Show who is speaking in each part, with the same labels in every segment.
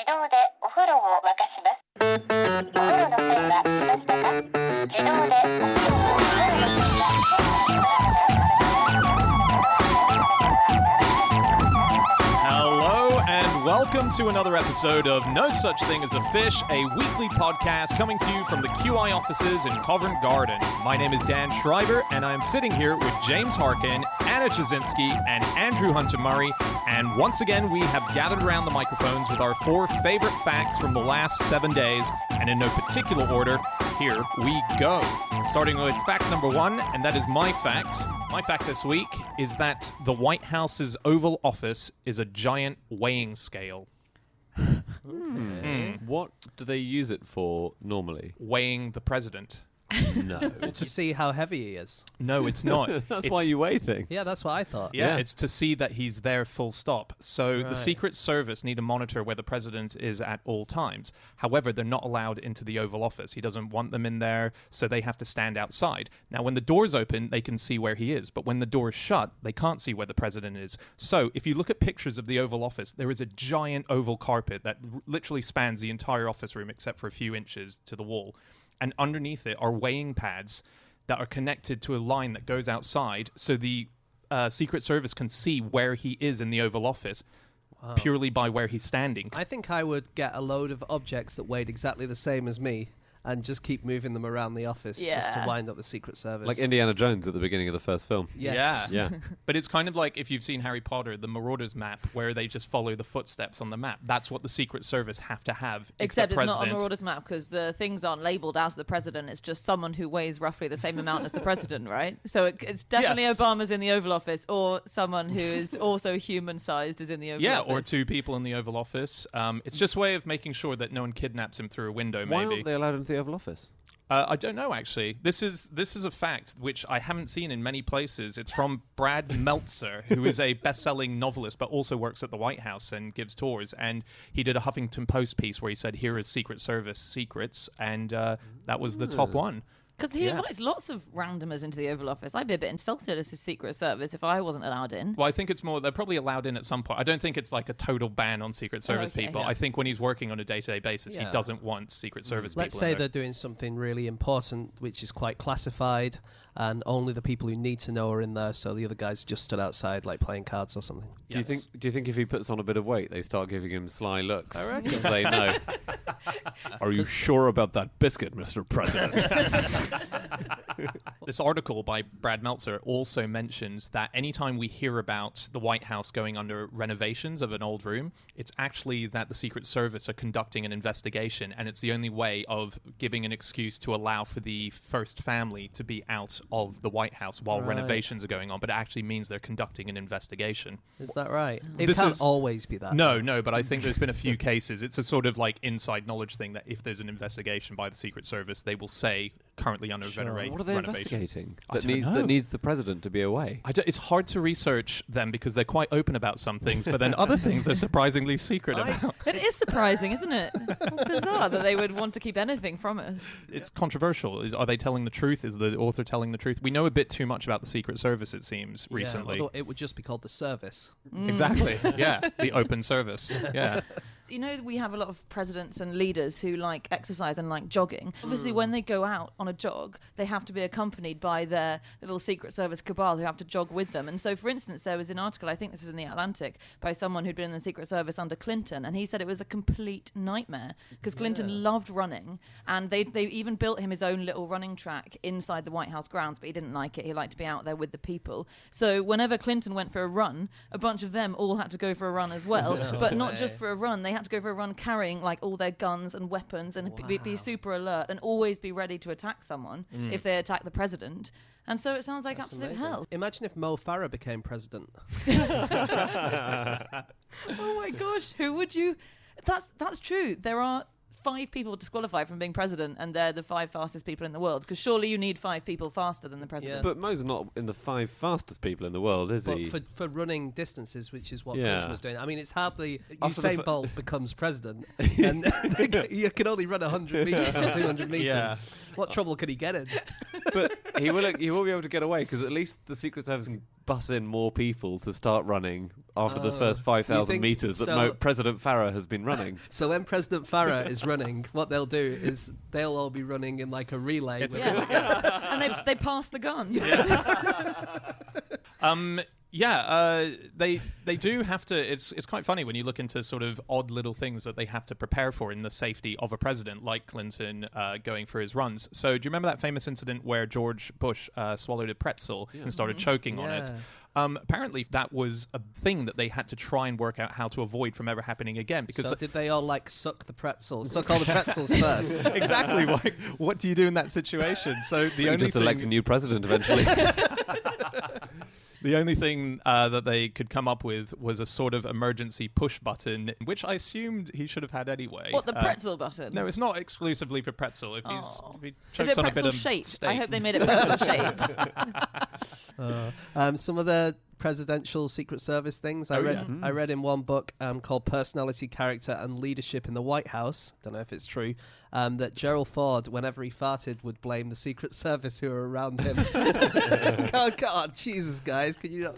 Speaker 1: 動でお風呂を沸かします。お風呂の線は来ましたか？自動でお風呂をお風呂の線が
Speaker 2: Hello and welcome to another episode of No Such Thing as a Fish, a weekly podcast coming to you from the QI offices in Covent Garden. My name is Dan Schreiber, and I'm sitting here with James Harkin, Anna Chazinski, and Andrew Hunter-Murray. And once again, we have gathered around the microphones with our 4 favorite facts from the last 7 days, and in no particular order, here we go. Starting with fact number 1, and that is my fact. My fact this week is that the White House's Oval Office is a giant weighing scale.
Speaker 3: What do they use it for normally?
Speaker 2: Weighing the president.
Speaker 3: No.
Speaker 4: To see how heavy he is.
Speaker 2: No, it's not.
Speaker 3: That's why you weigh things.
Speaker 4: Yeah, that's what I thought.
Speaker 2: Yeah, it's to see that he's there full stop. So the
Speaker 4: Right.
Speaker 2: Secret Service need to monitor where the president is at all times. However, they're not allowed into the Oval Office. He doesn't want them in there, so they have to stand outside. Now, when the door's open, they can see where he is. But when the door is shut, they can't see where the president is. So if you look at pictures of the Oval Office, there is a giant oval carpet that literally spans the entire office room except for a few inches to the wall. And underneath it are weighing pads that are connected to a line that goes outside, so the Secret Service can see where he is in the Oval Office purely by where he's standing.
Speaker 4: I think I would get a load of objects that weighed exactly the same as me and just keep moving them around the office just to
Speaker 5: Yeah.
Speaker 4: wind up the Secret Service.
Speaker 3: Like Indiana Jones at the beginning of the first film.
Speaker 4: Yes.
Speaker 2: Yeah.
Speaker 3: Yeah.
Speaker 2: But it's kind of like if you've seen Harry Potter, the Marauders map, where they just follow the footsteps on the map. That's what the Secret Service have to have.
Speaker 5: Except
Speaker 2: the
Speaker 5: it's not a
Speaker 2: president.
Speaker 5: Marauders map because the things aren't labelled as the president. It's just someone who weighs roughly the same amount as the president, right? So it's definitely
Speaker 2: Yes.
Speaker 5: Obama's in the Oval Office, or someone who is also human-sized is in the Oval
Speaker 2: Yeah,
Speaker 5: Office.
Speaker 2: or 2 people in the Oval Office. It's just a way of making sure that no one kidnaps him through a window,
Speaker 3: Why
Speaker 2: maybe.
Speaker 3: aren't they allowed into the Oval Office?
Speaker 2: I don't know, actually. This is a fact which I haven't seen in many places. It's from Brad Meltzer, who is a best-selling novelist, but also works at the White House and gives tours. And he did a Huffington Post piece where he said, "Here is Secret Service secrets," and that was the top one.
Speaker 5: Because he
Speaker 2: Yeah.
Speaker 5: invites lots of randomers into the Oval Office. I'd be a bit insulted as his Secret Service if I wasn't allowed in.
Speaker 2: Well, I think it's more, they're probably allowed in at some point. I don't think it's like a total ban on Secret Service
Speaker 5: okay,
Speaker 2: people.
Speaker 5: yeah.
Speaker 2: I think when he's working on a day-to-day basis, he
Speaker 4: Yeah.
Speaker 2: doesn't want Secret Service
Speaker 4: Let's
Speaker 2: people
Speaker 4: say
Speaker 2: in
Speaker 4: they're
Speaker 2: there.
Speaker 4: doing something really important, which is quite classified, and only the people who need to know are in there, so the other guys just stood outside, like playing cards or something.
Speaker 3: Do you think if he puts on a bit of weight, they start giving him sly looks?
Speaker 4: I reckon.
Speaker 3: Because they know. Are you sure about that biscuit, Mr. President?
Speaker 2: This article by Brad Meltzer also mentions that anytime we hear about the White House going under renovations of an old room, it's actually that the Secret Service are conducting an investigation, and it's the only way of giving an excuse to allow for the first family to be out of the White House while
Speaker 4: Right.
Speaker 2: renovations are going on, but it actually means they're conducting an investigation.
Speaker 4: Is that right? It
Speaker 2: This
Speaker 4: can't
Speaker 2: is-
Speaker 4: always be that.
Speaker 2: No, but I think there's been a few cases. It's a sort of like inside knowledge thing that if there's an investigation by the Secret Service, they will say currently under
Speaker 4: Sure.
Speaker 3: What are they
Speaker 2: renovation.
Speaker 3: investigating?
Speaker 2: I don't know.
Speaker 3: That needs the president to be away.
Speaker 2: It's hard to research them because they're quite open about some things, but then other things they're surprisingly secret about.
Speaker 5: It is surprising, isn't it? Bizarre that they would want to keep anything from us.
Speaker 2: It's controversial. Are they telling the truth? Is the author telling the truth? We know a bit too much about the Secret Service, it seems,
Speaker 4: Yeah,
Speaker 2: recently.
Speaker 4: although it would just be called the service.
Speaker 2: Exactly. Yeah. The open service. Yeah.
Speaker 5: You know, we have a lot of presidents and leaders who like exercise and like jogging. Obviously, when they go out on a jog, they have to be accompanied by their little Secret Service cabal who have to jog with them. And so, for instance, there was an article, I think this was in The Atlantic, by someone who'd been in the Secret Service under Clinton, and he said it was a complete nightmare because Clinton loved running, and they even built him his own little running track inside the White House grounds, but he didn't like it. He liked to be out there with the people. So whenever Clinton went for a run, a bunch of them all had to go for a run as well, but not just for a run. They had to go for a run carrying like all their guns and weapons and be super alert and always be ready to attack someone if they attack the president. And so it sounds like
Speaker 4: That's
Speaker 5: absolute
Speaker 4: amazing.
Speaker 5: hell.
Speaker 4: Imagine if Mo Farah became president.
Speaker 5: Oh my gosh, who would you... That's true. There are 5 people disqualified from being president, and they're the 5 fastest people in the world. Because surely you need 5 people faster than the president.
Speaker 3: But Mo's not in the 5 fastest people in the world, is
Speaker 4: But
Speaker 3: he?
Speaker 4: for running distances, which is what
Speaker 3: Yeah.
Speaker 4: Clinton was doing. I mean, it's hardly
Speaker 3: After the
Speaker 4: Usain Bolt becomes president, and you can only run 100 meters or 200 meters.
Speaker 2: Yeah.
Speaker 4: What trouble could he get in?
Speaker 3: But he will be able to get away because at least the Secret Service can bus in more people to start running after the first
Speaker 4: You
Speaker 3: 5,000
Speaker 4: think-
Speaker 3: meters that
Speaker 4: so-
Speaker 3: President Farah has been running.
Speaker 4: So when President Farah is running, what they'll do is they'll all be running in like a relay.
Speaker 2: It's
Speaker 4: with-
Speaker 5: Yeah. And they pass the gun.
Speaker 2: They do have to. It's quite funny when you look into sort of odd little things that they have to prepare for in the safety of a president, like Clinton going for his runs. So do you remember that famous incident where George Bush swallowed a pretzel and started choking on it? Apparently, that was a thing that they had to try and work out how to avoid from ever happening again. Because
Speaker 4: So did they all like suck the pretzels? Suck all the pretzels first.
Speaker 2: exactly. Like, what do you do in that situation? So the
Speaker 3: You
Speaker 2: only
Speaker 3: just elect a new president eventually.
Speaker 2: The only thing that they could come up with was a sort of emergency push button, which I assumed he should have had anyway.
Speaker 5: What, the pretzel button?
Speaker 2: No, it's not exclusively for pretzel. If he
Speaker 5: Is
Speaker 2: chokes
Speaker 5: it
Speaker 2: on a bit
Speaker 5: pretzel
Speaker 2: of
Speaker 5: shaped?
Speaker 2: steak.
Speaker 5: I hope they made it pretzel shaped.
Speaker 4: Some of the presidential Secret Service things I read in one book called Personality, Character and Leadership in the White House. Don't know if it's true. That Gerald Ford, whenever he farted, would blame the Secret Service who were around him. God, Jesus, guys, can you not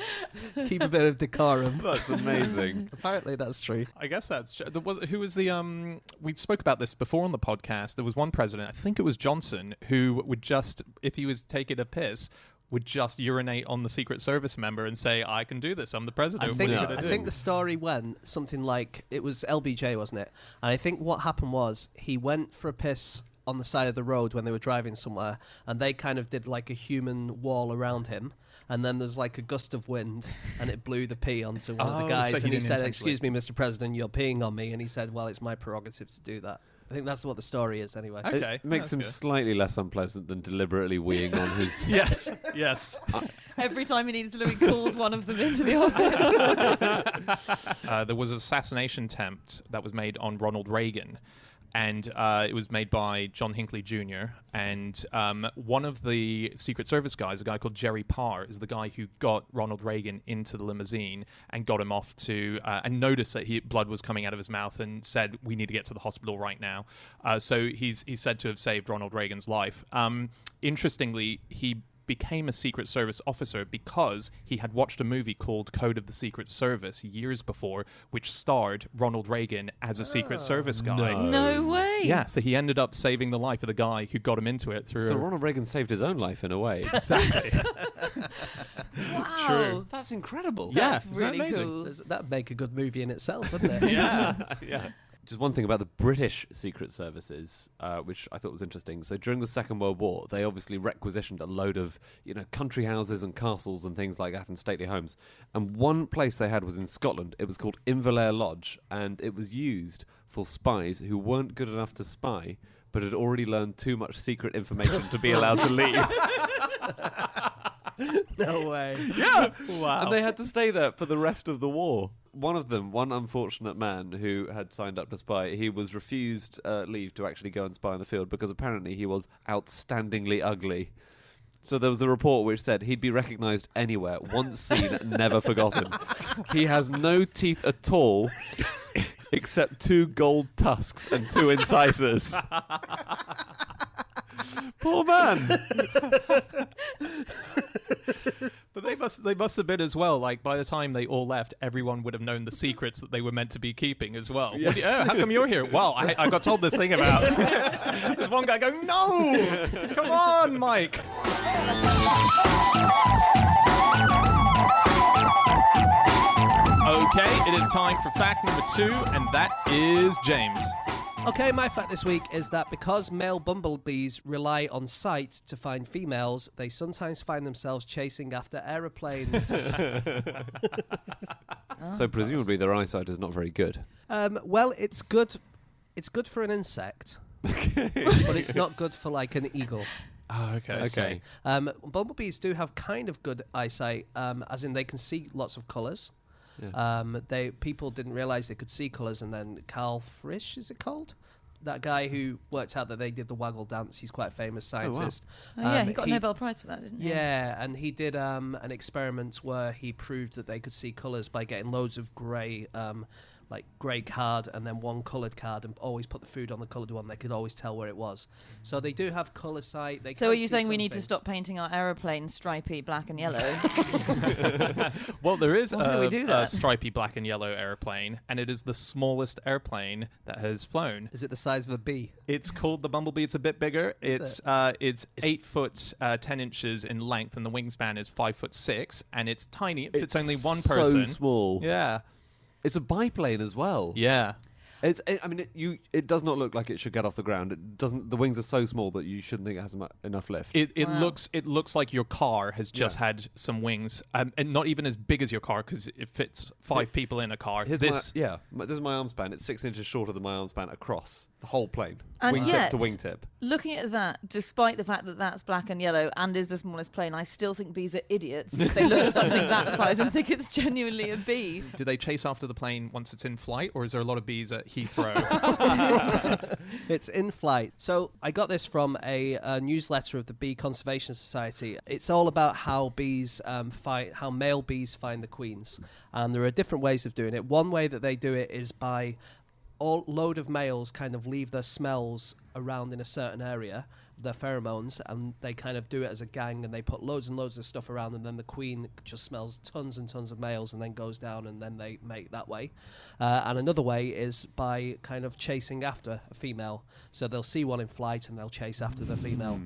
Speaker 4: keep a bit of decorum?
Speaker 3: That's amazing.
Speaker 4: Apparently, that's true.
Speaker 2: I guess that's true. Who was the we spoke about this before on the podcast. There was one president, I think it was Johnson, who would just, if he was taking a piss, would just urinate on the Secret Service member and say, "I can do this. I'm the president."
Speaker 4: I think,
Speaker 2: What are you gonna
Speaker 4: I
Speaker 2: do?"
Speaker 4: think the story went something like, it was LBJ, wasn't it? And I think what happened was he went for a piss on the side of the road when they were driving somewhere, and they kind of did like a human wall around him. And then there's like a gust of wind, and it blew the pee onto one of the
Speaker 2: Oh,
Speaker 4: guys.
Speaker 2: so he
Speaker 4: And he
Speaker 2: didn't
Speaker 4: said,
Speaker 2: intentionally.
Speaker 4: "Excuse me, Mr. President, you're peeing on me." And he said, "Well, it's my prerogative to do that." I think that's what the story is, anyway.
Speaker 2: Okay.
Speaker 3: It makes
Speaker 2: that's
Speaker 3: him
Speaker 2: good.
Speaker 3: slightly less unpleasant than deliberately weeing on his...
Speaker 2: Yes.
Speaker 5: Every time he needs to, he calls one of them into the office.
Speaker 2: There was an assassination attempt that was made on Ronald Reagan, and it was made by John Hinckley Jr. And one of the Secret Service guys, a guy called Jerry Parr, is the guy who got Ronald Reagan into the limousine and got him off to and noticed that blood was coming out of his mouth and said, "We need to get to the hospital right now." So he's said to have saved Ronald Reagan's life. Interestingly, he became a Secret Service officer because he had watched a movie called Code of the Secret Service years before, which starred Ronald Reagan as a Secret Service guy.
Speaker 5: No way.
Speaker 2: Yeah, so he ended up saving the life of the guy who got him into it through.
Speaker 3: So Ronald Reagan saved his own life in a way.
Speaker 2: Exactly.
Speaker 5: Wow.
Speaker 2: True.
Speaker 3: That's incredible.
Speaker 2: Yeah,
Speaker 5: That's
Speaker 2: isn't that
Speaker 5: really
Speaker 2: amazing?
Speaker 5: cool.
Speaker 4: That'd make a good movie in itself, wouldn't it?
Speaker 3: Yeah. Just one thing about the British Secret Services, which I thought was interesting. So during the Second World War, they obviously requisitioned a load of, country houses and castles and things like that and stately homes. And one place they had was in Scotland. It was called Inverlair Lodge, and it was used for spies who weren't good enough to spy, but had already learned too much secret information to be allowed to leave.
Speaker 4: No way.
Speaker 2: Yeah. Wow.
Speaker 3: And they had to stay there for the rest of the war. One of them, one unfortunate man who had signed up to spy, he was refused leave to actually go and spy in the field because apparently he was outstandingly ugly. So there was a report which said he'd be recognised anywhere, once seen, never forgotten. He has no teeth at all, except 2 gold tusks and 2 incisors. Poor man.
Speaker 2: But they must have been as well. Like by the time they all left, everyone would have known the secrets that they were meant to be keeping as well.
Speaker 3: Yeah.
Speaker 2: How come you're here? Well, I got told this thing about. There's one guy going, "No, come on, Mike." Okay, it is time for fact number 2, and that is James.
Speaker 4: Okay, my fact this week is that because male bumblebees rely on sight to find females, they sometimes find themselves chasing after aeroplanes.
Speaker 3: So presumably their eyesight is not very good.
Speaker 4: Well, it's good. It's good for an insect, but it's not good for like an eagle.
Speaker 2: Oh, okay.
Speaker 4: Let's say. Bumblebees do have kind of good eyesight, as in they can see lots of colours.
Speaker 3: Yeah.
Speaker 4: People didn't realize they could see colors, and then Carl Frisch, is it called? That guy who worked out that they did the waggle dance. He's quite a famous scientist.
Speaker 5: Oh, yeah, he got a Nobel Prize for that, didn't he?
Speaker 4: Yeah, and he did an experiment where he proved that they could see colors by getting loads of grey like grey card and then one coloured card, and always put the food on the coloured one. They could always tell where it was. So they do have colour sight.
Speaker 5: So are you saying we need to stop painting our aeroplane stripy black and yellow?
Speaker 2: Well, there is
Speaker 5: Why do we do
Speaker 2: a
Speaker 5: that?
Speaker 2: stripy black and yellow airplane, and it is the smallest airplane that has flown.
Speaker 4: Is it the size of a bee?
Speaker 2: It's called the Bumblebee. It's a bit bigger.
Speaker 4: Is
Speaker 2: It's 8 foot 10 inches in length, and the wingspan is 5'6", and it's tiny. It fits only one person.
Speaker 3: So small.
Speaker 2: Yeah.
Speaker 3: It's a biplane as well.
Speaker 2: Yeah.
Speaker 3: It does not look like it should get off the ground. It doesn't. The wings are so small that you shouldn't think it has enough lift.
Speaker 2: It
Speaker 5: Wow.
Speaker 2: looks like your car has just had some wings, and not even as big as your car because it fits 5 people in a car.
Speaker 3: This is my arm span. It's 6 inches shorter than my arm span across the whole plane,
Speaker 5: And
Speaker 3: wingtip
Speaker 5: yet,
Speaker 3: to wingtip.
Speaker 5: Looking at that, despite the fact that that's black and yellow and is the smallest plane, I still think bees are idiots if they look at something that size and think it's genuinely a bee.
Speaker 2: Do they chase after the plane once it's in flight, or is there a lot of bees at Heathrow?
Speaker 4: It's in flight. So I got this from a newsletter of the Bee Conservation Society. It's all about how bees how male bees find the queens, and there are different ways of doing it. One way that they do it is by load of males kind of leave their smells around in a certain area, their pheromones, and they kind of do it as a gang, and they put loads and loads of stuff around, and then the queen just smells tons and tons of males and then goes down, and then they mate that way. And another way is by kind of chasing after a female. So they'll see one in flight and they'll chase after the female.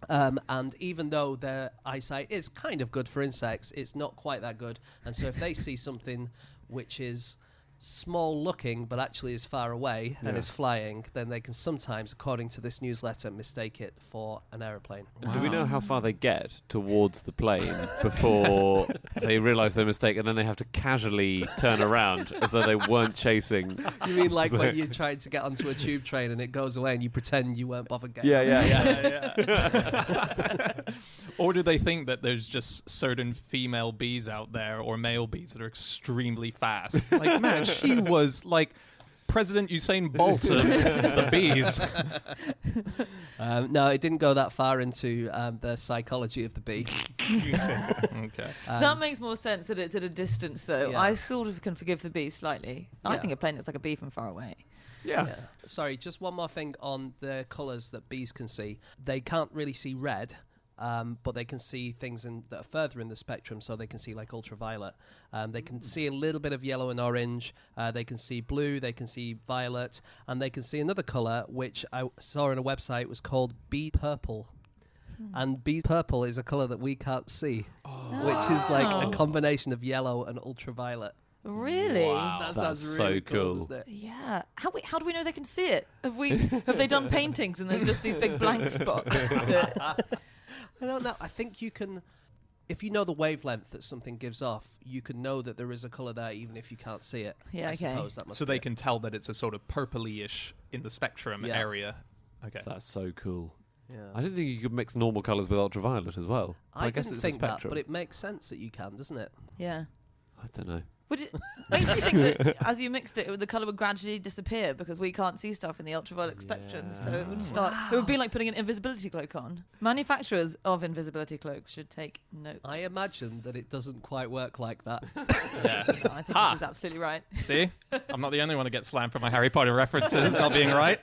Speaker 4: And even though their eyesight is kind of good for insects, it's not quite that good. And so if they see something which is small looking but actually is far away and is flying, then they can sometimes, according to this newsletter, mistake it for an aeroplane.
Speaker 3: And do we know how far they get towards the plane before they realise their mistake, and then they have to casually turn around as though they weren't chasing?
Speaker 4: You mean like when you're trying to get onto a tube train and it goes away and you pretend you weren't bothered getting
Speaker 2: Or do they think that there's just certain female bees out there or male bees that are extremely fast? Like, man, she was like President Usain Bolt of the bees.
Speaker 4: No, it didn't go that far into the psychology of the bee.
Speaker 2: Okay.
Speaker 5: That makes more sense that it's at a distance, though.
Speaker 4: Yeah.
Speaker 5: I sort of can forgive the bee slightly. I
Speaker 4: Yeah.
Speaker 5: think a plane looks like a bee from far away.
Speaker 3: Yeah.
Speaker 4: Sorry, just one more thing on the colours that bees can see. They can't really see red. But they can see things that are further in the spectrum, so they can see like ultraviolet. They can see a little bit of yellow and orange. They can see blue. They can see violet, and they can see another colour which I saw on a website was called bee purple. And bee purple is a colour that we can't see, which is like a combination of yellow and ultraviolet.
Speaker 5: Really?
Speaker 2: Wow.
Speaker 4: That
Speaker 3: That's
Speaker 4: sounds
Speaker 3: so
Speaker 4: really
Speaker 3: cool.
Speaker 4: doesn't it?
Speaker 5: Yeah. How do we know they can see it? Have they done paintings and there's just these big blank spots?
Speaker 4: I don't know. I think you can, if you know the wavelength that something gives off, you can know that there is a colour there even if you can't see it.
Speaker 5: Yeah,
Speaker 4: I
Speaker 5: okay.
Speaker 4: suppose that must
Speaker 2: So
Speaker 4: be
Speaker 2: they
Speaker 4: it.
Speaker 2: can tell that it's a sort of purpley-ish in the spectrum
Speaker 4: Yeah.
Speaker 2: area. Okay.
Speaker 3: That's so cool.
Speaker 4: Yeah.
Speaker 3: I didn't think you could mix normal colours with ultraviolet as well.
Speaker 4: I
Speaker 3: guess
Speaker 4: didn't
Speaker 3: it's
Speaker 4: think
Speaker 3: a
Speaker 4: that,
Speaker 3: spectrum.
Speaker 4: but it makes sense that you can, doesn't it?
Speaker 5: Yeah.
Speaker 3: I don't know.
Speaker 5: Would it makes me think that as you mixed it, the colour would gradually disappear because we can't see stuff in the ultraviolet spectrum. So it would start. It would be like putting an invisibility cloak on. Manufacturers of invisibility cloaks should take note.
Speaker 4: I imagine that it doesn't quite work like that.
Speaker 2: Yeah.
Speaker 5: No, I think this is absolutely right.
Speaker 2: See? I'm not the only one that gets slammed for my Harry Potter references not being right.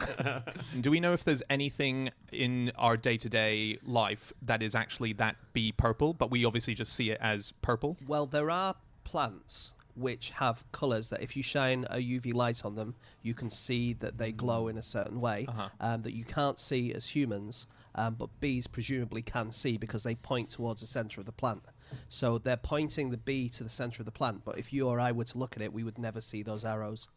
Speaker 2: Do we know if there's anything in our day-to-day life that is actually that bee purple, but we obviously just see it as purple?
Speaker 4: Well, there are plants which have colours that if you shine a UV light on them, you can see that they glow in a certain way that you can't see as humans, but bees presumably can see because they point towards the centre of the plant. So they're pointing the bee to the centre of the plant, but if you or I were to look at it, we would never see those arrows.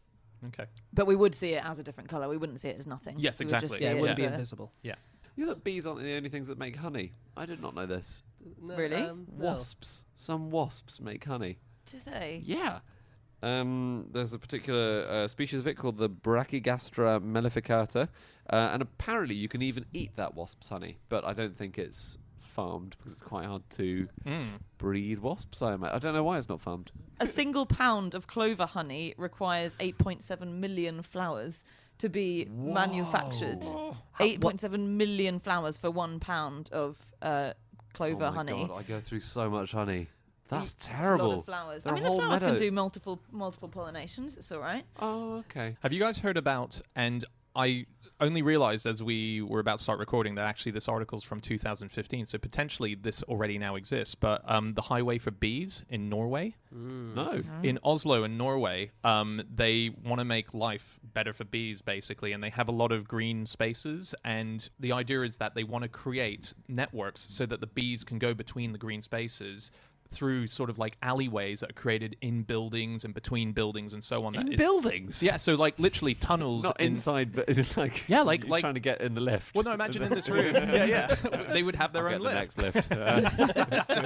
Speaker 2: Okay.
Speaker 5: But we would see it as a different colour. We wouldn't see it as nothing.
Speaker 2: Yes,
Speaker 5: We would just
Speaker 2: exactly.
Speaker 5: see
Speaker 4: Yeah, it wouldn't
Speaker 5: as
Speaker 4: be
Speaker 5: a-
Speaker 4: invisible.
Speaker 2: Yeah.
Speaker 3: You know that bees aren't the only things that make honey? I did not know this.
Speaker 4: No,
Speaker 5: Really?
Speaker 4: no.
Speaker 3: Wasps. Some wasps make honey.
Speaker 5: Do they?
Speaker 3: Yeah. There's a particular species of it called the Brachygastra mellificata, and apparently you can even eat that wasp's honey, but I don't think it's farmed because it's quite hard to breed wasps. I don't know why it's not farmed.
Speaker 5: A single pound of clover honey requires 8.7 million flowers to be manufactured. 8.7 million flowers for 1 pound of clover
Speaker 3: oh my
Speaker 5: honey.
Speaker 3: God, I go through so much honey. That's
Speaker 5: It's a lot
Speaker 3: terrible.
Speaker 5: of flowers.
Speaker 3: Their
Speaker 5: I mean, the
Speaker 3: whole
Speaker 5: flowers
Speaker 3: meadow-
Speaker 5: can do multiple pollinations. It's all right.
Speaker 3: Oh, okay.
Speaker 2: Have you guys heard about, and I only realized as we were about to start recording that actually this article's from 2015, so potentially this already now exists, but the highway for bees in Norway.
Speaker 3: No.
Speaker 2: In Oslo in Norway, they want to make life better for bees, basically, and they have a lot of green spaces, and the idea is that they want to create networks so that the bees can go between the green spaces through sort of like alleyways that are created in buildings and between buildings and so on.
Speaker 3: In
Speaker 2: That is,
Speaker 3: buildings?
Speaker 2: yeah, so like literally tunnels.
Speaker 3: Not inside, but like...
Speaker 2: Yeah, like-
Speaker 3: you're trying to get in the lift.
Speaker 2: Well, no, imagine in this room. Yeah. They would have their
Speaker 3: I'll
Speaker 2: own
Speaker 3: get
Speaker 2: lift.
Speaker 3: the next lift.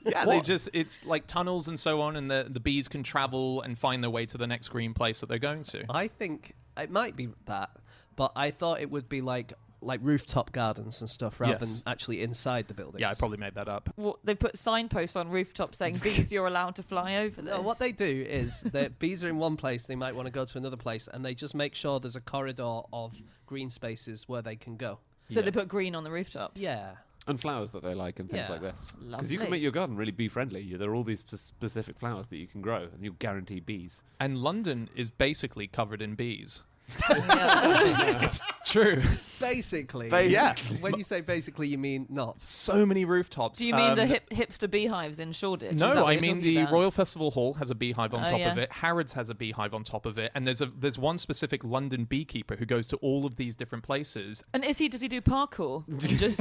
Speaker 2: Yeah, it's like tunnels and so on, and the bees can travel and find their way to the next green place that they're going to.
Speaker 4: I think it might be that, but I thought it would be like rooftop gardens and stuff rather than actually inside the buildings.
Speaker 2: Yeah, I probably made that up.
Speaker 5: They put signposts on rooftops saying, bees, you're allowed to fly over this.
Speaker 4: No, what they do is the bees are in one place, they might want to go to another place, and they just make sure there's a corridor of green spaces where they can go.
Speaker 5: So they put green on the rooftops.
Speaker 4: Yeah.
Speaker 3: And flowers that they like and things
Speaker 4: Yeah.
Speaker 3: like this. Because you can
Speaker 5: Lovely.
Speaker 3: make your garden really bee-friendly. There are all these specific flowers that you can grow, and you guarantee bees.
Speaker 2: And London is basically covered in bees.
Speaker 5: Yeah.
Speaker 2: It's true.
Speaker 4: Basically.
Speaker 2: Yeah.
Speaker 4: When you say basically, you mean not.
Speaker 2: So many rooftops.
Speaker 5: Do you mean the hipster beehives in Shoreditch? Is that
Speaker 2: No,
Speaker 5: what
Speaker 2: I
Speaker 5: you're
Speaker 2: mean
Speaker 5: talking
Speaker 2: the
Speaker 5: about?
Speaker 2: Royal Festival Hall has a beehive on
Speaker 5: Oh,
Speaker 2: top
Speaker 5: yeah.
Speaker 2: of it. Harrods has a beehive on top of it, and there's one specific London beekeeper who goes to all of these different places.
Speaker 5: And does he do parkour? And just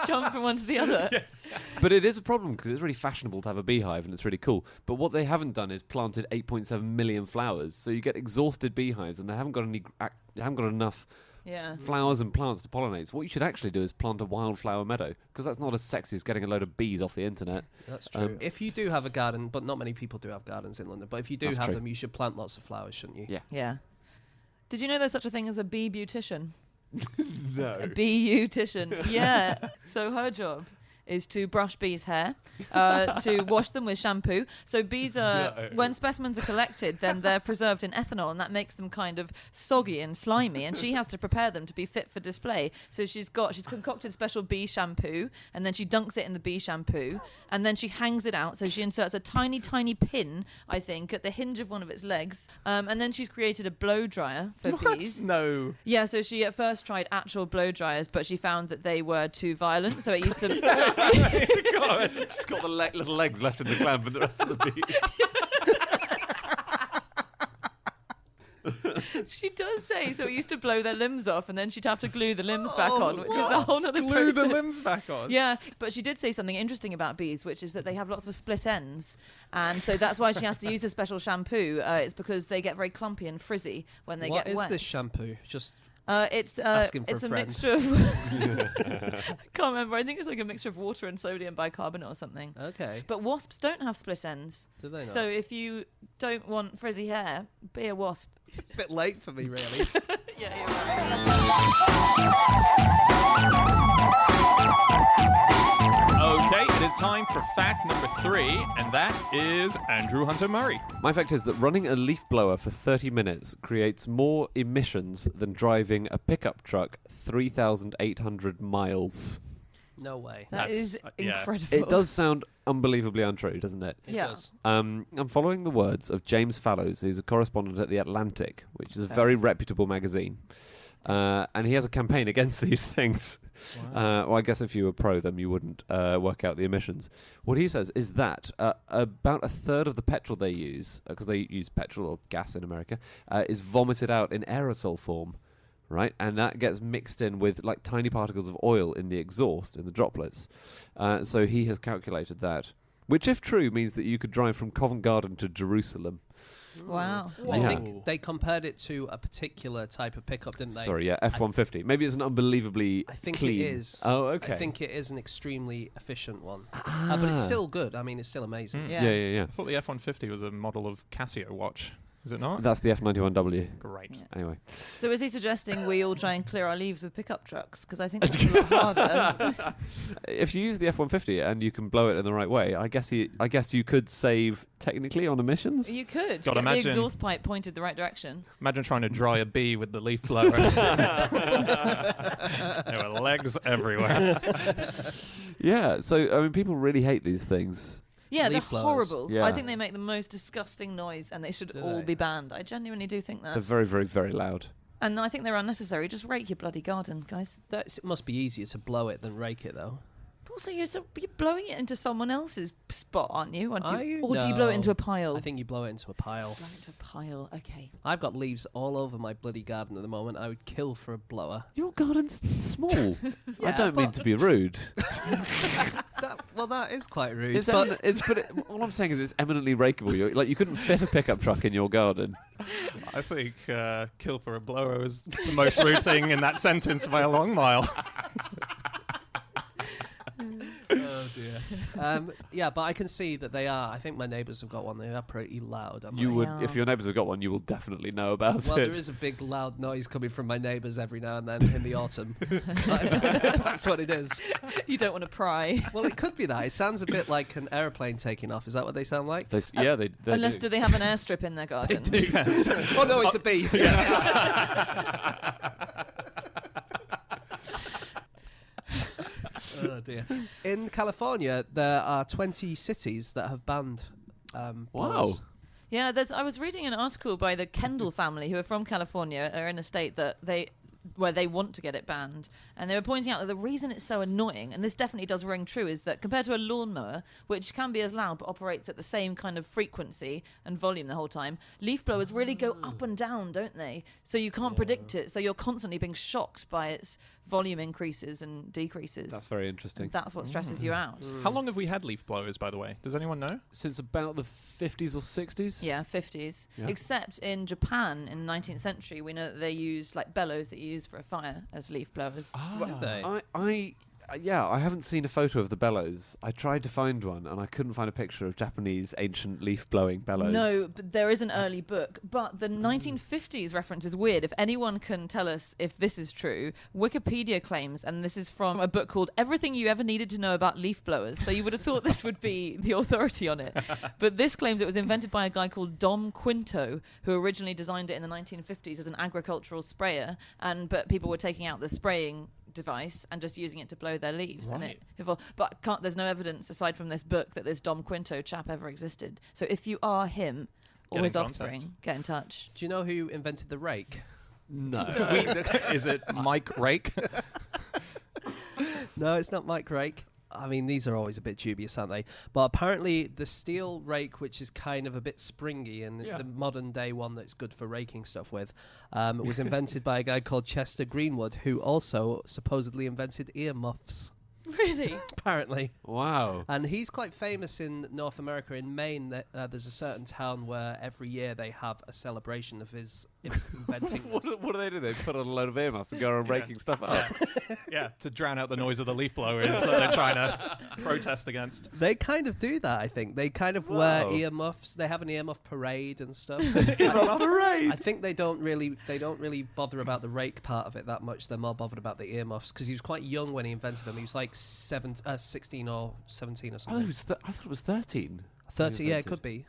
Speaker 5: jump from one to the other?
Speaker 3: But it is a problem because it's really fashionable to have a beehive and it's really cool. But what they haven't done is planted 8.7 million flowers. So you get exhausted beehives and they haven't got enough
Speaker 5: Yeah.
Speaker 3: flowers and plants to pollinate. So what you should actually do is plant a wildflower meadow because that's not as sexy as getting a load of bees off the internet.
Speaker 4: That's true. If you do have a garden, but not many people do have gardens in London, but if you do
Speaker 3: That's
Speaker 4: have
Speaker 3: true.
Speaker 4: them, you should plant lots of flowers, shouldn't you?
Speaker 3: Yeah.
Speaker 5: Yeah. Did you know there's such a thing as a bee beautician?
Speaker 3: No.
Speaker 5: A bee-beautician. Yeah. So her job is to brush bees' hair, to wash them with shampoo. So bees are, when specimens are collected, then they're preserved in ethanol, and that makes them kind of soggy and slimy, and she has to prepare them to be fit for display. So she's concocted special bee shampoo, and then she dunks it in the bee shampoo, and then she hangs it out. So she inserts a tiny, tiny pin, I think, at the hinge of one of its legs, and then she's created a blow dryer for bees.
Speaker 2: No.
Speaker 5: Yeah, so she at first tried actual blow dryers, but she found that they were too violent, so it used to...
Speaker 3: God, just got the little legs left in the clamp and the rest of the bee.
Speaker 5: She does say, so it used to blow their limbs off, and then she'd have to glue the limbs back on, which is a whole other
Speaker 2: Glue the
Speaker 5: process.
Speaker 2: limbs back on.
Speaker 5: Yeah, but she did say something interesting about bees, which is that they have lots of split ends, and so that's why she has to use a special shampoo. It's because they get very clumpy and frizzy when they
Speaker 4: What
Speaker 5: get
Speaker 4: is
Speaker 5: wet.
Speaker 4: this shampoo? Just
Speaker 5: It's
Speaker 4: Asking for
Speaker 5: it's
Speaker 4: a
Speaker 5: a
Speaker 4: friend.
Speaker 5: mixture of I can't remember. I think it's like a mixture of water and sodium bicarbonate or something.
Speaker 4: okay.
Speaker 5: But wasps don't have split ends.
Speaker 4: Do they not?
Speaker 5: So if you don't want frizzy hair, be a wasp.
Speaker 4: It's a bit late for me, really.
Speaker 5: Yeah, you're right.
Speaker 2: Okay, it is time for fact number 3, and that is Andrew Hunter Murray.
Speaker 3: My fact is that running a leaf blower for 30 minutes creates more emissions than driving a pickup truck 3,800 miles.
Speaker 4: No way.
Speaker 5: That is
Speaker 2: yeah.
Speaker 5: incredible.
Speaker 3: It does sound unbelievably untrue, doesn't it?
Speaker 4: It
Speaker 5: Yeah.
Speaker 4: does.
Speaker 3: I'm following the words of James Fallows, who's a correspondent at The Atlantic, which is a very reputable magazine. And he has a campaign against these things. Well, I guess if you were pro them, you wouldn't work out the emissions. What he says is that about a third of the petrol they use, because they use petrol or gas in America, is vomited out in aerosol form. Right, and that gets mixed in with like tiny particles of oil in the exhaust, in the droplets. So he has calculated that, which, if true, means that you could drive from Covent Garden to Jerusalem.
Speaker 5: Wow.
Speaker 4: I
Speaker 3: Yeah.
Speaker 4: think they compared it to a particular type of pickup, didn't they?
Speaker 3: Sorry, yeah, F-150. Maybe it's an unbelievably
Speaker 4: I think
Speaker 3: clean.
Speaker 4: it is.
Speaker 3: Oh, okay.
Speaker 4: I think it is an extremely efficient one. But it's still good. I mean, it's still amazing.
Speaker 5: Yeah.
Speaker 3: Yeah.
Speaker 2: I thought the F-150 was a model of Casio watch. Is it not?
Speaker 3: That's the F91W.
Speaker 2: Great.
Speaker 5: Yeah.
Speaker 3: Anyway.
Speaker 5: So is he suggesting we all try and clear our leaves with pickup trucks? Because I think it's a lot harder.
Speaker 3: If you use the F-150 and you can blow it in the right way, I guess you could save technically on emissions.
Speaker 5: You could.
Speaker 2: God,
Speaker 5: Get
Speaker 2: imagine-
Speaker 5: the exhaust pipe pointed the right direction.
Speaker 2: Imagine trying to dry a bee with the leaf blower. There were legs everywhere.
Speaker 3: Yeah, so I mean, people really hate these things.
Speaker 5: Yeah,
Speaker 4: Leaf
Speaker 5: they're
Speaker 4: blowers.
Speaker 5: horrible.
Speaker 3: Yeah.
Speaker 5: I think they make the most disgusting noise and they should
Speaker 4: Do
Speaker 5: all
Speaker 4: they?
Speaker 5: be banned. I genuinely do think that.
Speaker 3: They're very, very, very loud.
Speaker 5: And I think they're unnecessary. Just rake your bloody garden, guys.
Speaker 4: It must be easier to blow it than rake it, though.
Speaker 5: But also, you're blowing it into someone else's spot, aren't you?
Speaker 4: Are you?
Speaker 5: Or do you blow it into
Speaker 4: No.
Speaker 5: a pile?
Speaker 4: I think you blow it into a pile.
Speaker 5: Blow it into a pile. Okay.
Speaker 4: I've got leaves all over my bloody garden at the moment. I would kill for a blower.
Speaker 3: Your garden's small. I
Speaker 4: Yeah,
Speaker 3: don't mean
Speaker 4: but-
Speaker 3: to be rude.
Speaker 4: That is quite rude.
Speaker 3: It's
Speaker 4: but
Speaker 3: all I'm saying is it's eminently rakeable. You couldn't fit a pickup truck in your garden.
Speaker 2: I think kill for a blower is the most rude thing in that sentence by a long mile.
Speaker 4: oh dear. Yeah, but I can see that they are. I think my neighbours have got one. They are pretty loud.
Speaker 3: You would,
Speaker 5: Wow.
Speaker 3: if your neighbours have got one, you will definitely know about
Speaker 4: Well,
Speaker 3: it.
Speaker 4: there is a big loud noise coming from my neighbours every now and then in the autumn. That's what it is.
Speaker 5: You don't want to pry.
Speaker 4: Well, it could be that. It sounds a bit like an aeroplane taking off. Is that what they sound like?
Speaker 3: They
Speaker 5: Unless
Speaker 3: do.
Speaker 5: do they have an airstrip in their garden?
Speaker 2: Yes.
Speaker 4: Oh no, it's a bee. Oh dear. In California, there are 20 cities that have banned. Blowers.
Speaker 5: Yeah, I was reading an article by the Kendall family, who are from California, are in a state that where they want to get it banned, and they were pointing out that the reason it's so annoying, and this definitely does ring true, is that compared to a lawnmower, which can be as loud but operates at the same kind of frequency and volume the whole time, leaf blowers really go up and down, don't they? So you can't predict it, so you're constantly being shocked by its volume increases and decreases.
Speaker 3: That's very interesting.
Speaker 5: That's what stresses you out.
Speaker 2: How long have we had leaf blowers, by the way? Does anyone know?
Speaker 3: Since about the 50s or 60s?
Speaker 5: Yeah, 50s.
Speaker 3: Yeah.
Speaker 5: Except in Japan in the 19th century, we know that they used like bellows that you use for a fire as leaf blowers.
Speaker 4: Were they?
Speaker 3: I haven't seen a photo of the bellows. I tried to find one, and I couldn't find a picture of Japanese ancient leaf-blowing bellows.
Speaker 5: No, but there is an early book. But the 1950s reference is weird. If anyone can tell us if this is true, Wikipedia claims, and this is from a book called Everything You Ever Needed to Know About Leaf Blowers. So you would have thought this would be the authority on it. But this claims it was invented by a guy called Dom Quinto, who originally designed it in the 1950s as an agricultural sprayer. But people were taking out the spraying device and just using it to blow their leaves. And
Speaker 2: Right.
Speaker 5: there's no evidence aside from this book that this Dom Quinto chap ever existed. So if you are him or
Speaker 2: Get
Speaker 5: his
Speaker 2: in contact.
Speaker 5: offspring, get in touch.
Speaker 4: Do you know who invented the rake?
Speaker 3: No.
Speaker 2: Is it Mike Rake?
Speaker 4: No, it's not Mike Rake. I mean, these are always a bit dubious, aren't they? But apparently the steel rake, which is kind of a bit springy and
Speaker 3: Yeah.
Speaker 4: the modern day one that's good for raking stuff with, was invented by a guy called Chester Greenwood, who also supposedly invented earmuffs,
Speaker 5: Really?
Speaker 4: apparently.
Speaker 3: Wow.
Speaker 4: And he's quite famous in North America. In Maine, there's a certain town where every year they have a celebration of his inventing
Speaker 3: What
Speaker 4: this.
Speaker 3: do they do? They put on a load of earmuffs and go around raking stuff up.
Speaker 2: Yeah, to drown out the noise of the leaf blowers that they're trying to protest against.
Speaker 4: They kind of do that, I think. They kind of
Speaker 3: Wow.
Speaker 4: wear earmuffs. They have an earmuff parade and stuff.
Speaker 3: Parade.
Speaker 4: I think they don't really bother about the rake part of it that much. They're more bothered about the earmuffs because he was quite young when he invented them. He was like 16 or 17 or
Speaker 3: Oh,
Speaker 4: something.
Speaker 3: I thought it was 13.
Speaker 4: 30, yeah, it
Speaker 3: invented.
Speaker 4: could be.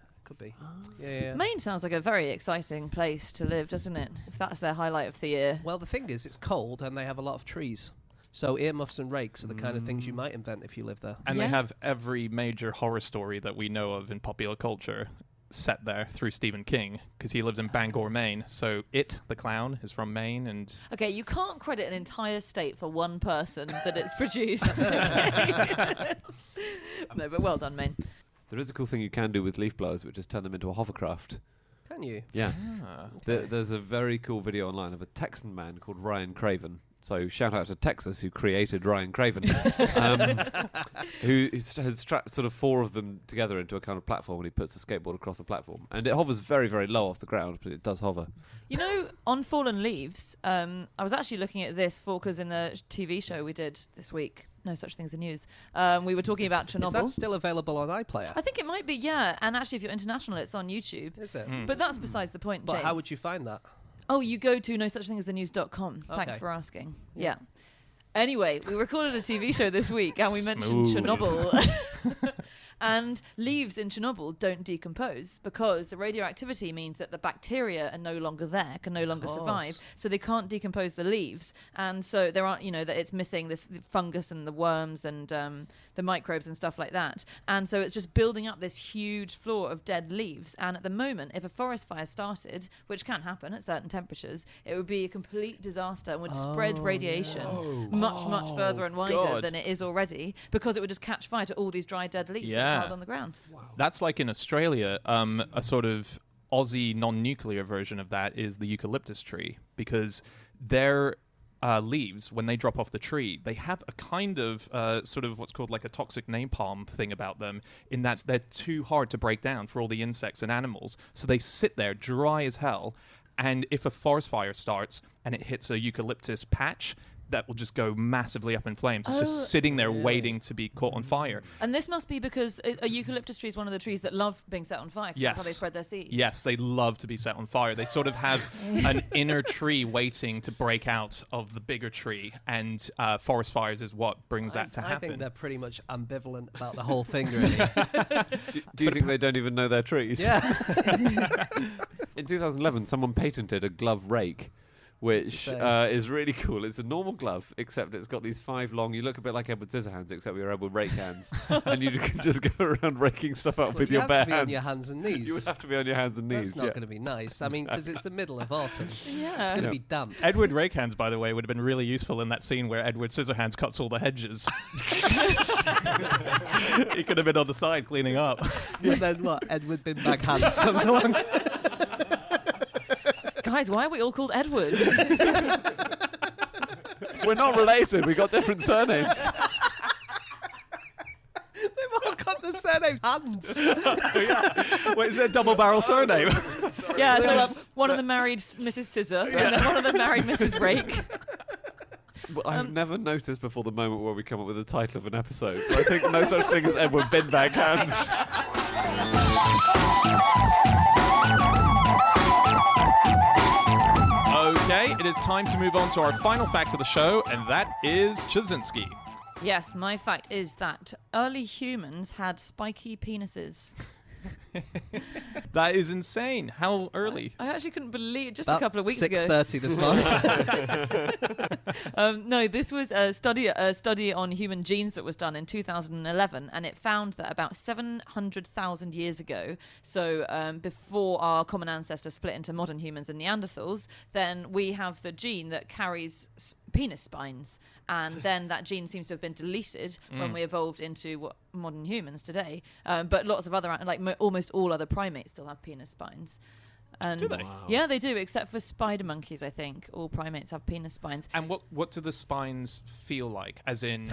Speaker 4: Yeah.
Speaker 5: Maine sounds like a very exciting place to live, doesn't it? If that's their highlight of the year.
Speaker 4: Well, the thing is, it's cold and they have a lot of trees. So earmuffs and rakes are the kind of things you might invent if you live there.
Speaker 2: And
Speaker 5: Yeah.
Speaker 2: they have every major horror story that we know of in popular culture set there through Stephen King, because he lives in Bangor, Maine. So It, the clown, is from Maine, and
Speaker 5: Okay, you can't credit an entire state for one person that it's produced. No, but well done, Maine.
Speaker 3: There is a cool thing you can do with leaf blowers, which is turn them into a hovercraft.
Speaker 4: Can you?
Speaker 3: Yeah. There's a very cool video online of a Texan man called Ryan Craven. So shout out to Texas, who created Ryan Craven, who has strapped sort of four of them together into a kind of platform, and he puts the skateboard across the platform. And it hovers very, very low off the ground, but it does hover.
Speaker 5: You know, on Fallen Leaves, I was actually looking at this because in the TV show we did this week, No Such Thing as the News. We were talking about Chernobyl.
Speaker 4: Is that still available on iPlayer?
Speaker 5: I think it might be, yeah. And actually, if you're international, it's on YouTube.
Speaker 4: Is it?
Speaker 5: But that's besides the point,
Speaker 4: But
Speaker 5: James.
Speaker 4: how would you find that?
Speaker 5: Oh, you go to nosuchthingasthenews.com. Thanks
Speaker 4: Okay.
Speaker 5: for asking. Yeah. Anyway, we recorded a TV show this week and we mentioned
Speaker 2: Smooth.
Speaker 5: Chernobyl. And leaves in Chernobyl don't decompose because the radioactivity means that the bacteria are no longer there, can no longer survive. So they can't decompose the leaves. And so there aren't, that it's missing this fungus and the worms and the microbes and stuff like that. And so it's just building up this huge floor of dead leaves. And at the moment, if a forest fire started, which can happen at certain temperatures, it would be a complete disaster and would spread radiation much further and wider
Speaker 2: God.
Speaker 5: than it is already because it would just catch fire to all these dry dead leaves that
Speaker 2: Yeah.
Speaker 5: are piled on the ground.
Speaker 2: That's like in Australia, a sort of Aussie non-nuclear version of that is the eucalyptus tree, because their leaves, when they drop off the tree, they have a kind of sort of what's called like a toxic napalm thing about them, in that they're too hard to break down for all the insects and animals. So they sit there dry as hell, and if a forest fire starts and it hits a eucalyptus patch, that will just go massively up in flames. It's just sitting there waiting to be caught on fire.
Speaker 5: And this must be because a eucalyptus tree is one of the trees that love being set on fire, 'cause that's how they spread their seeds.
Speaker 2: Yes, they love to be set on fire. They sort of have an inner tree waiting to break out of the bigger tree, and forest fires is what brings that to
Speaker 4: I
Speaker 2: happen.
Speaker 4: think they're pretty much ambivalent about the whole thing, really.
Speaker 3: Do you think they don't even know their trees?
Speaker 4: Yeah.
Speaker 3: In 2011, someone patented a glove rake, which is really cool. It's a normal glove, except it's got these 5 long... You look a bit like Edward Scissorhands, except you're Edward Rake Hands. And you can just go around raking stuff up with your bare
Speaker 4: have to be
Speaker 3: hands.
Speaker 4: on your hands and knees.
Speaker 3: You would have to be on your hands and knees.
Speaker 4: That's not going to be nice. I mean, because it's the middle of autumn.
Speaker 5: Yeah.
Speaker 4: It's going to be damp.
Speaker 2: Edward Rakehands, by the way, would have been really useful in that scene where Edward Scissorhands cuts all the hedges. He could have been on the side cleaning up.
Speaker 4: And then what? Edward Binbag-Hands comes along.
Speaker 5: Guys, why are we all called Edward?
Speaker 3: We're not related. We've got different surnames.
Speaker 4: They've all got the surname Hands.
Speaker 2: Wait, is it a double barrel surname?
Speaker 5: Yeah, so one of them married Mrs. Scissor, and then one of them married Mrs. Rake.
Speaker 3: Well, I've never noticed before the moment where we come up with the title of an episode. I think no such thing as Edward Binbag-Hands.
Speaker 2: Okay, it is time to move on to our final fact of the show, and that is Chazinski.
Speaker 5: Yes, my fact is that early humans had spiky penises.
Speaker 2: That is insane. How early?
Speaker 5: I actually couldn't believe just
Speaker 4: About
Speaker 5: a couple of weeks ago.
Speaker 4: 6:30 this morning.
Speaker 5: No, this was a study on human genes that was done in 2011, and it found that about 700,000 years ago, so before our common ancestors split into modern humans and Neanderthals, then we have the gene that carries penis spines, and then that gene seems to have been deleted when we evolved into what modern humans today. But lots of other, almost all other primates still have penis spines. And
Speaker 2: Do they?
Speaker 3: Wow.
Speaker 5: Yeah, they do, except for spider monkeys, I think. All primates have penis spines.
Speaker 2: And what do the spines feel like? As in,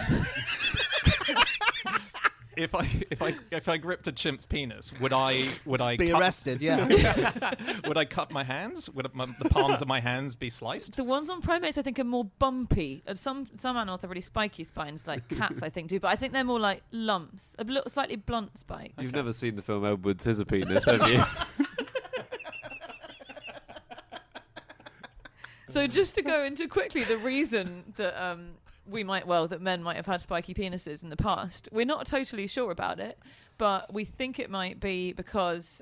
Speaker 2: if I gripped a chimp's penis, would I
Speaker 4: Be
Speaker 2: cut,
Speaker 4: arrested, yeah.
Speaker 2: Would I cut my hands? Would the palms of my hands be sliced?
Speaker 5: The ones on primates, I think, are more bumpy. And some animals have really spiky spines, like cats, I think, do. But I think they're more like lumps, a little slightly blunt spikes.
Speaker 3: You've never seen the film Edward Scissorpenis, have you?
Speaker 5: So just to go into quickly the reason that that men might have had spiky penises in the past, we're not totally sure about it, but we think it might be because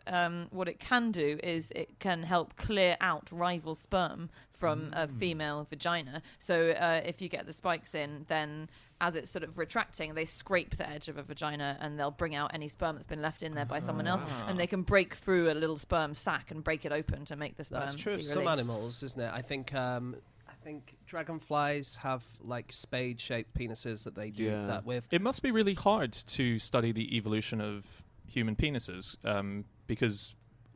Speaker 5: what it can do is it can help clear out rival sperm from a female vagina. So if you get the spikes in, then as it's sort of retracting, they scrape the edge of a vagina and they'll bring out any sperm that's been left in there by someone else, and they can break through a little sperm sac and break it open to make the sperm.
Speaker 4: That's true of
Speaker 5: be
Speaker 4: some
Speaker 5: released.
Speaker 4: animals, isn't it? I think dragonflies have like spade-shaped penises that they do
Speaker 3: Yeah.
Speaker 4: that with.
Speaker 2: It must be really hard to study the evolution of human penises, because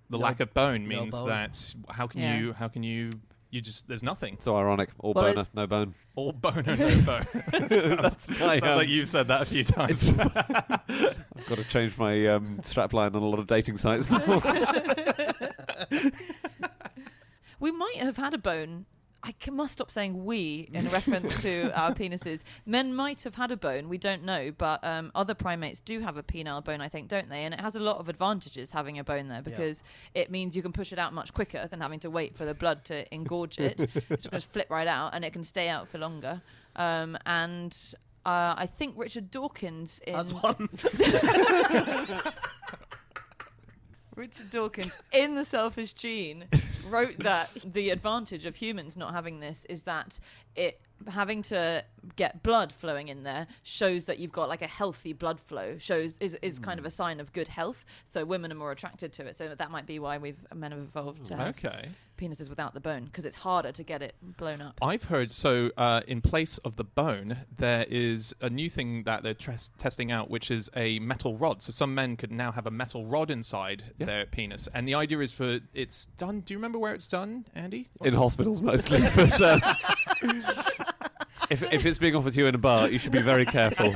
Speaker 2: the
Speaker 4: No-
Speaker 2: lack of bone
Speaker 4: no
Speaker 2: means
Speaker 4: bone.
Speaker 2: that how can you just there's nothing.
Speaker 3: So ironic. All
Speaker 5: Well,
Speaker 3: boner,
Speaker 5: it's-
Speaker 3: no bone.
Speaker 2: All bone or no bone.
Speaker 3: That's my,
Speaker 2: Sounds like you've said that a few times.
Speaker 3: I've got to change my strapline on a lot of dating sites now.
Speaker 5: We might have had a bone. must stop saying we in reference to our penises. Men might have had a bone, we don't know, but other primates do have a penile bone, I think, don't they? And it has a lot of advantages having a bone there, because it means you can push it out much quicker than having to wait for the blood to engorge it. It's just flip right out, and it can stay out for longer. I think Richard Dawkins
Speaker 4: As one.
Speaker 5: Richard Dawkins in The Selfish Gene wrote that the advantage of humans not having this is that it having to get blood flowing in there shows that you've got like a healthy blood flow, is kind of a sign of good health. So women are more attracted to it. So that might be why men have evolved to have penises without the bone, because it's harder to get it blown up.
Speaker 2: I've heard, in place of the bone, there is a new thing that they're testing out, which is a metal rod. So some men could now have a metal rod inside their penis. And the idea is it's done. Do you remember where it's done, Andy?
Speaker 3: In hospitals mostly. But, if it's being offered to you in a bar, you should be very careful.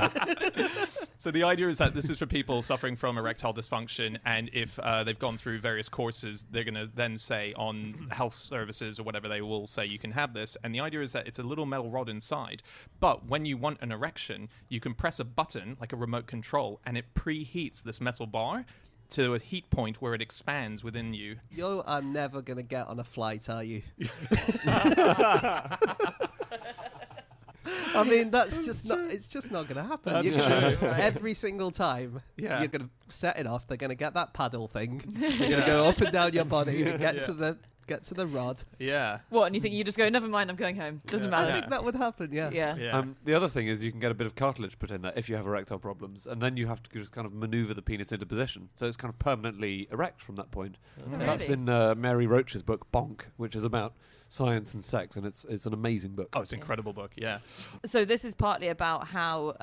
Speaker 2: So the idea is that this is for people suffering from erectile dysfunction, and if they've gone through various courses, they're going to then say on health services or whatever, they will say you can have this. And the idea is that it's a little metal rod inside, but when you want an erection, you can press a button like a remote control, and it preheats this metal bar to a heat point where it expands within you.
Speaker 4: You are never going to get on a flight, are you? I mean, it's just not going to happen.
Speaker 2: That's
Speaker 4: true. Every single time you're going to set it off, they're going to get that paddle thing. They're going to go up and down your body and get to the rod.
Speaker 2: Yeah.
Speaker 5: What, and you think you just go, never mind, I'm going home. Doesn't matter.
Speaker 4: I think that would happen,
Speaker 5: Yeah.
Speaker 3: The other thing is you can get a bit of cartilage put in there if you have erectile problems, and then you have to just kind of maneuver the penis into position. So it's kind of permanently erect from that point.
Speaker 5: Really?
Speaker 3: That's in Mary Roach's book, Bonk, which is about science and sex, and it's an amazing book.
Speaker 2: Oh, it's an incredible book, yeah.
Speaker 5: So this is partly about how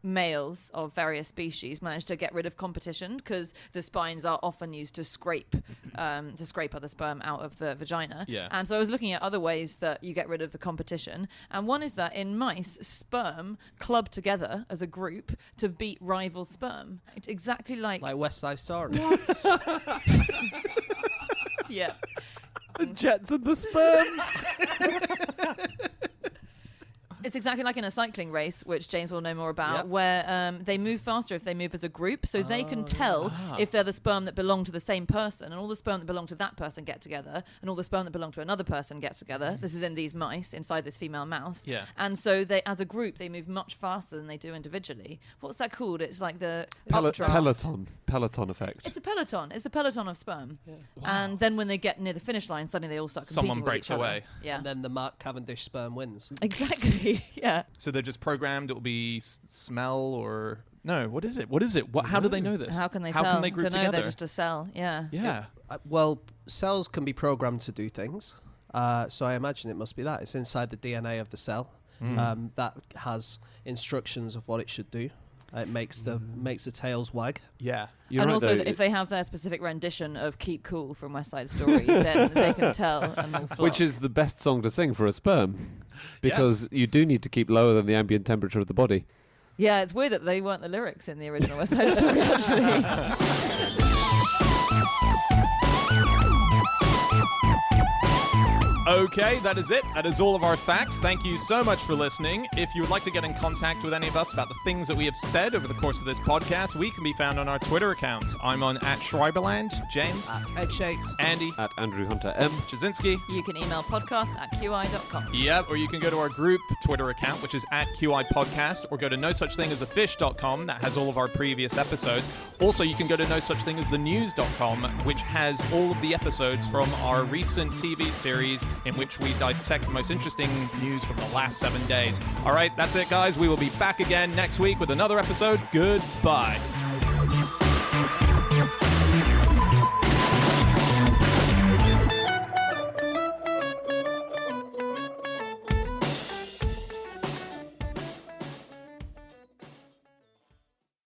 Speaker 5: males of various species manage to get rid of competition, because the spines are often used to scrape other sperm out of the vagina.
Speaker 2: Yeah.
Speaker 5: And so I was looking at other ways that you get rid of the competition, and one is that in mice, sperm club together as a group to beat rival sperm. It's exactly like
Speaker 4: West Side Story.
Speaker 5: yeah.
Speaker 3: The jets and the sperms.
Speaker 5: It's exactly like in a cycling race, which James will know more about, where they move faster if they move as a group, so they can tell if they're the sperm that belong to the same person, and all the sperm that belong to that person get together, and all the sperm that belong to another person get together. This is in these mice, inside this female mouse.
Speaker 2: Yeah.
Speaker 5: And so they, as a group, they move much faster than they do individually. What's that called? It's like the updraft.
Speaker 3: Peloton effect.
Speaker 5: It's a peloton. It's the peloton of sperm. Yeah. Wow. And then when they get near the finish line, suddenly they all start competing
Speaker 2: Someone breaks
Speaker 5: with each
Speaker 2: away.
Speaker 5: other. Yeah.
Speaker 4: And then the Mark Cavendish sperm wins.
Speaker 5: Exactly. Yeah.
Speaker 2: So they're just programmed. It will be smell or no. What is it? How do they know this?
Speaker 5: How can they
Speaker 2: How
Speaker 5: tell?
Speaker 2: can they group
Speaker 5: to know
Speaker 2: together?
Speaker 5: they're just a cell. Yeah.
Speaker 2: Yeah.
Speaker 4: Well, cells can be programmed to do things. So I imagine it must be that. It's inside the DNA of the cell that has instructions of what it should do. It makes the tails wag.
Speaker 2: Yeah.
Speaker 3: You're
Speaker 5: and
Speaker 3: right,
Speaker 5: also,
Speaker 3: though.
Speaker 5: that if they have their specific rendition of "Keep Cool" from West Side Story, then they can tell and they'll flock.
Speaker 3: Which is the best song to sing for a sperm, because you do need to keep lower than the ambient temperature of the body.
Speaker 5: Yeah, it's weird that they weren't the lyrics in the original West Side Story, actually.
Speaker 2: Okay, that is it. That is all of our facts. Thank you so much for listening. If you would like to get in contact with any of us about the things that we have said over the course of this podcast, we can be found on our Twitter accounts. I'm on @Schreiberland, James,
Speaker 4: @Headshaped,
Speaker 2: Andy,
Speaker 3: @AndrewHunterM,
Speaker 2: Jasinski.
Speaker 5: You can email podcast@qi.com.
Speaker 2: Yep, or you can go to our group Twitter account, which is @QI Podcast, or go to nosuchthingasafish.com. That has all of our previous episodes. Also, you can go to nosuchthingasthenews.com, which has all of the episodes from our recent TV series in which we dissect the most interesting news from the last 7 days. All right, that's it, guys. We will be back again next week with another episode. Goodbye.